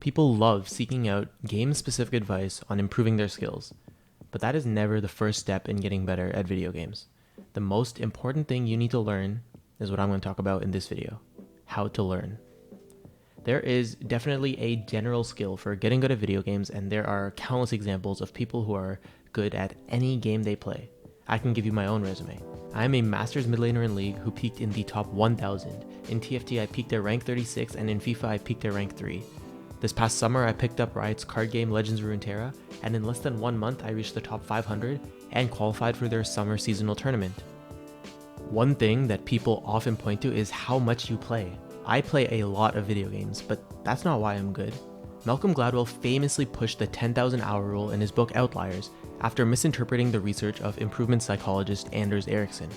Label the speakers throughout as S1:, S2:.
S1: People love seeking out game-specific advice on improving their skills, but that is never the first step in getting better at video games. The most important thing you need to learn is what I'm going to talk about in this video: how to learn. There is definitely a general skill for getting good at video games, and there are countless examples of people who are good at any game they play. I can give you my own resume. I am a Masters mid laner in League who peaked in the top 1000. In TFT I peaked at rank 36, and in FIFA I peaked at rank 3. This past summer I picked up Riot's card game Legends of Runeterra, and in less than 1 month I reached the top 500 and qualified for their summer seasonal tournament. One thing that people often point to is how much you play. I play a lot of video games, but that's not why I'm good. Malcolm Gladwell famously pushed the 10,000 hour rule in his book Outliers after misinterpreting the research of improvement psychologist Anders Ericsson.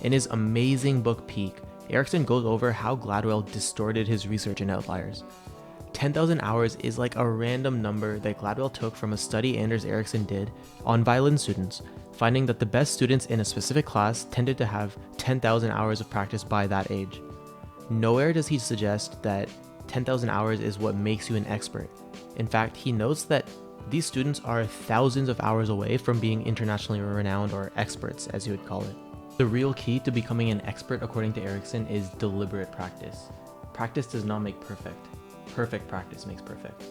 S1: In his amazing book Peak, Ericsson goes over how Gladwell distorted his research in Outliers. 10,000 hours is like a random number that Gladwell took from a study Anders Ericsson did on violin students, finding that the best students in a specific class tended to have 10,000 hours of practice by that age. Nowhere does he suggest that 10,000 hours is what makes you an expert. In fact, he notes that these students are thousands of hours away from being internationally renowned, or experts as you would call it. The real key to becoming an expert, according to Ericsson, is deliberate practice. Practice does not make perfect. Perfect practice makes perfect.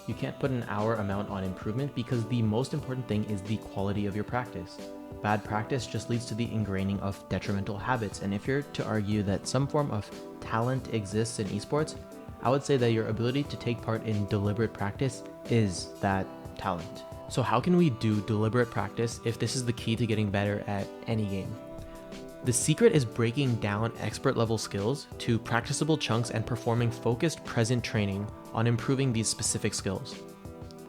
S1: You can't put an hour amount on improvement because the most important thing is the quality of your practice. Bad practice just leads to the ingraining of detrimental habits, and if you're to argue that some form of talent exists in esports, I would say that your ability to take part in deliberate practice is that talent. So how can we do deliberate practice if this is the key to getting better at any game? The secret is breaking down expert level skills to practicable chunks and performing focused present training on improving these specific skills.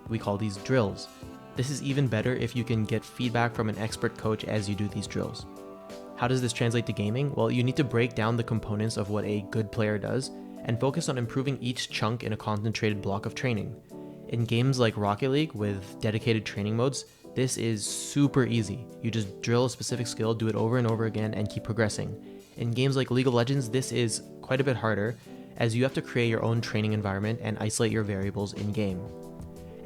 S1: We call these drills. This is even better if you can get feedback from an expert coach as you do these drills. How does this translate to gaming? Well, you need to break down the components of what a good player does and focus on improving each chunk in a concentrated block of training. In games like Rocket League with dedicated training modes, this is super easy. You just drill a specific skill, do it over and over again, and keep progressing. In games like League of Legends, this is quite a bit harder, as you have to create your own training environment and isolate your variables in-game.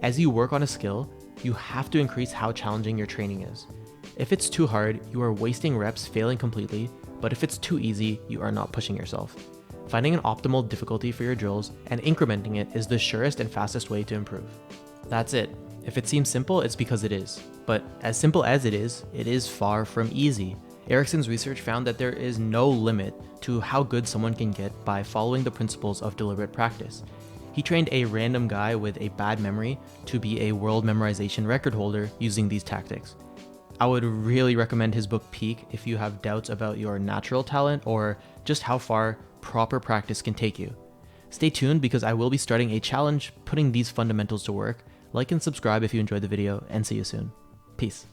S1: As you work on a skill, you have to increase how challenging your training is. If it's too hard, you are wasting reps failing completely, but if it's too easy, you are not pushing yourself. Finding an optimal difficulty for your drills and incrementing it is the surest and fastest way to improve. That's it. If it seems simple, it's because it is. But as simple as it is far from easy. Ericsson's research found that there is no limit to how good someone can get by following the principles of deliberate practice. He trained a random guy with a bad memory to be a world memorization record holder using these tactics. I would really recommend his book Peak if you have doubts about your natural talent or just how far proper practice can take you. Stay tuned because I will be starting a challenge putting these fundamentals to work. Like and subscribe if you enjoyed the video, and see you soon. Peace.